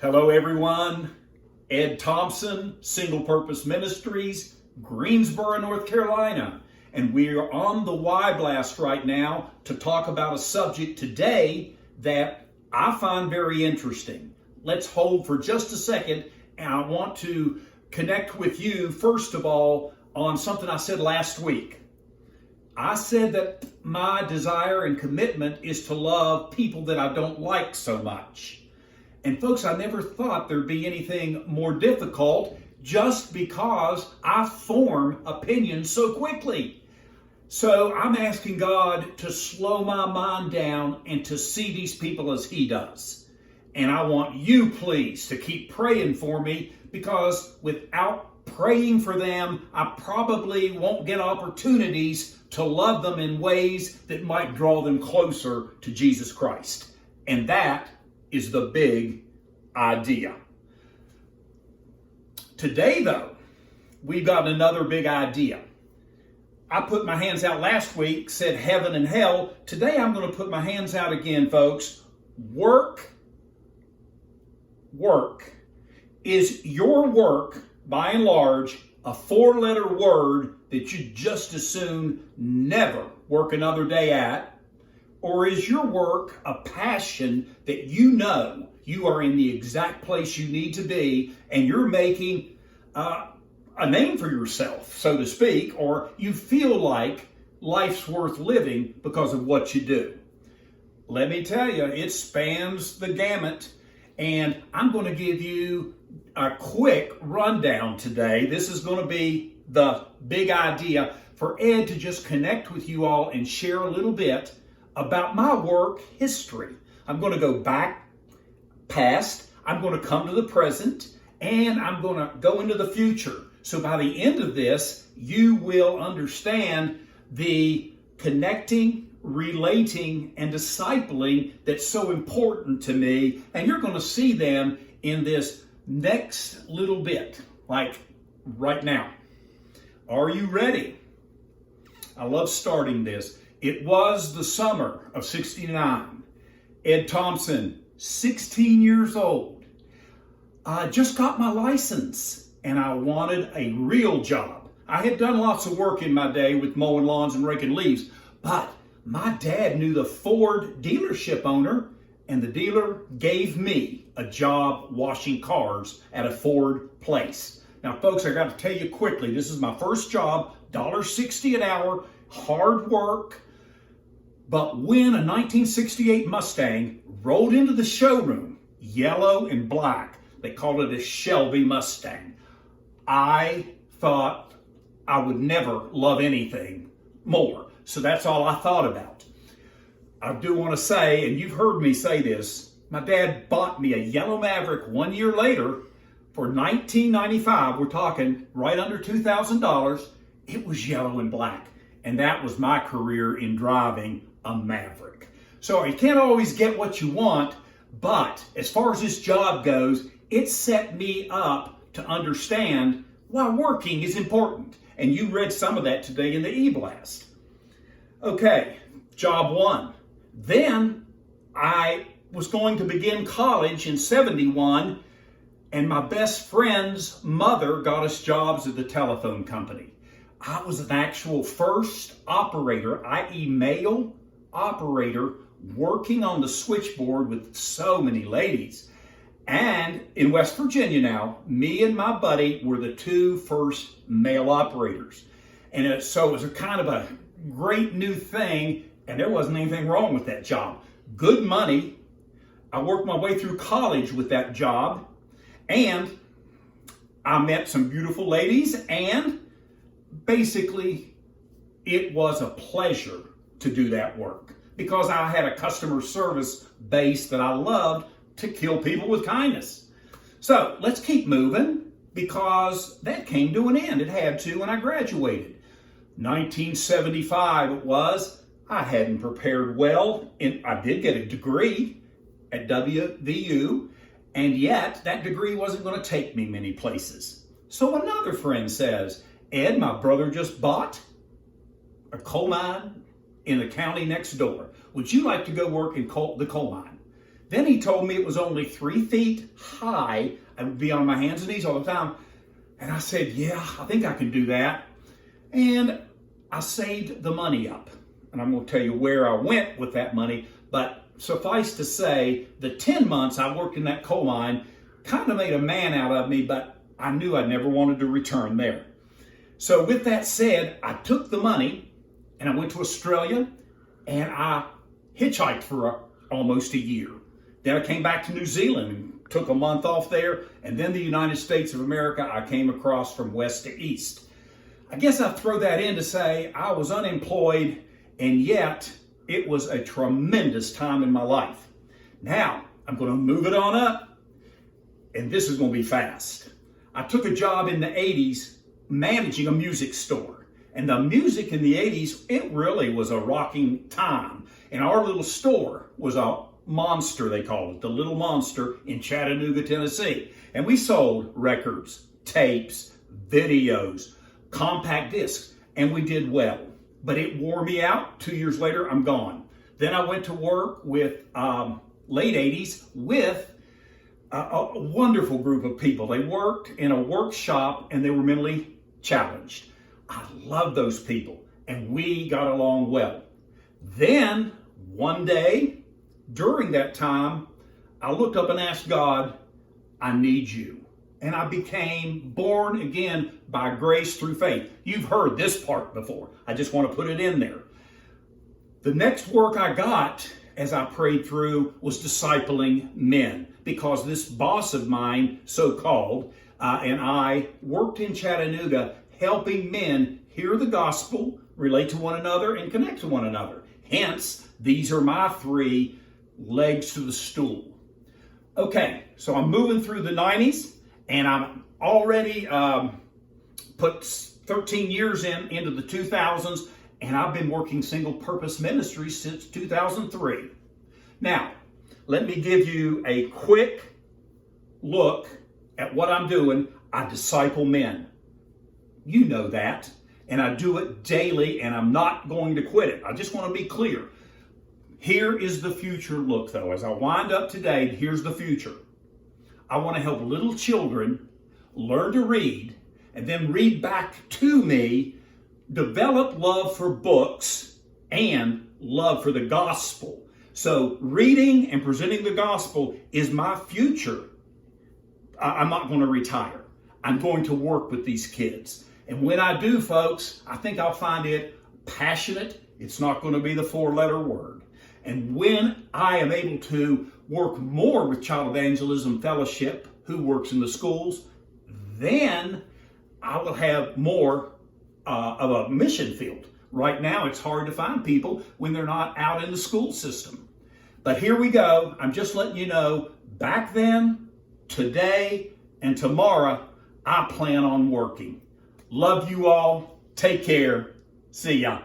Hello, everyone. Ed Thompson, Single Purpose Ministries, Greensboro, North Carolina. And we are on the Y Blast right now to talk about a subject today that I find very interesting. Let's hold for just a second, and I want to connect with you, first of all, on something I said last week. I said that my desire and commitment is to love people that I don't like so much. And folks, I never thought there'd be anything more difficult just because I form opinions so quickly. So I'm asking God to slow my mind down and to see these people as He does. And I want you, please, to keep praying for me, because without praying for them, I probably won't get opportunities to love them in ways that might draw them closer to Jesus Christ. And that is the big idea. Today, though, we've got another big idea. I put my hands out last week, said heaven and hell. Today, I'm going to put my hands out again, folks. Work. Is your work, by and large, a four-letter word that you just as soon never work another day at? Or is your work a passion that you know you are in the exact place you need to be, and you're making a name for yourself, so to speak, or you feel like life's worth living because of what you do? Let me tell you, it spans the gamut, and I'm going to give you a quick rundown today. This is going to be the big idea for Ed to just connect with you all and share a little bit about my work history. I'm going to go past, I'm going to come to the present, and I'm going to go into the future. So by the end of this, you will understand the connecting, relating, and discipling that's so important to me. And you're going to see them in this next little bit, like right now. Are you ready? I love starting this. It was the summer of '69. Ed Thompson, 16 years old. I just got my license and I wanted a real job. I had done lots of work in my day with mowing lawns and raking leaves, but my dad knew the Ford dealership owner, and the dealer gave me a job washing cars at a Ford place. Now, folks, I got to tell you quickly, this is my first job, $1.60 an hour, hard work. But when a 1968 Mustang rolled into the showroom, yellow and black, they called it a Shelby Mustang, I thought I would never love anything more. So that's all I thought about. I do want to say, and you've heard me say this, my dad bought me a yellow Maverick 1 year later for $19.95. We're talking right under $2,000. It was yellow and black. And that was my career in driving a Maverick. So you can't always get what you want, but as far as this job goes, it set me up to understand why working is important. And you read some of that today in the e-blast. Okay, job one. Then I was going to begin college in '71, and my best friend's mother got us jobs at the telephone company. I was an actual first operator, i.e. male operator, working on the switchboard with so many ladies. And in West Virginia now, me and my buddy were the two first male operators. And so it was a kind of a great new thing, and there wasn't anything wrong with that job. Good money. I worked my way through college with that job, and I met some beautiful ladies, and basically, it was a pleasure to do that work because I had a customer service base that I loved to kill people with kindness. So let's keep moving, because that came to an end. It had to when I graduated. 1975 it was. I hadn't prepared well, and I did get a degree at WVU, and yet that degree wasn't going to take me many places. So another friend says, Ed, my brother just bought a coal mine in the county next door. Would you like to go work in the coal mine? Then he told me it was only 3 feet high. I would be on my hands and knees all the time. And I said, yeah, I think I can do that. And I saved the money up. And I'm going to tell you where I went with that money. But suffice to say, the 10 months I worked in that coal mine kind of made a man out of me, but I knew I never wanted to return there. So with that said, I took the money and I went to Australia and I hitchhiked for almost a year. Then I came back to New Zealand and took a month off there. And then the United States of America, I came across from west to east. I guess I throw that in to say I was unemployed, and yet it was a tremendous time in my life. Now, I'm going to move it on up, and this is going to be fast. I took a job in the 80s managing a music store. And the music in the 80s, it really was a rocking time. And our little store was a monster, they called it, the Little Monster in Chattanooga, Tennessee. And we sold records, tapes, videos, compact discs, and we did well. But it wore me out. 2 years later, I'm gone. Then I went to work with late 80s with a wonderful group of people. They worked in a workshop and they were mentally challenged. I love those people, and we got along well. Then one day during that time, I looked up and asked God, I need you. And I became born again by grace through faith. You've heard this part before. I just want to put it in there. The next work I got as I prayed through was discipling men, because this boss of mine, so-called, and I worked in Chattanooga helping men hear the gospel, relate to one another, and connect to one another. Hence, these are my 3 legs to the stool. Okay, so I'm moving through the 90s, and I'm already put 13 years into the 2000s, and I've been working single purpose ministry since 2003. Now, let me give you a quick look at what I'm doing. I disciple men. You know that. And I do it daily, and I'm not going to quit it. I just want to be clear. Here is the future look, though. As I wind up today, here's the future. I want to help little children learn to read and then read back to me, develop love for books and love for the gospel. So reading and presenting the gospel is my future. I'm not going to retire. I'm going to work with these kids. And when I do, folks, I think I'll find it passionate. It's not going to be the 4-letter word. And when I am able to work more with Child Evangelism Fellowship, who works in the schools, then I will have more of a mission field. Right now, it's hard to find people when they're not out in the school system. But here we go. I'm just letting you know, back then, today, and tomorrow, I plan on working. Love you all. Take care. See ya.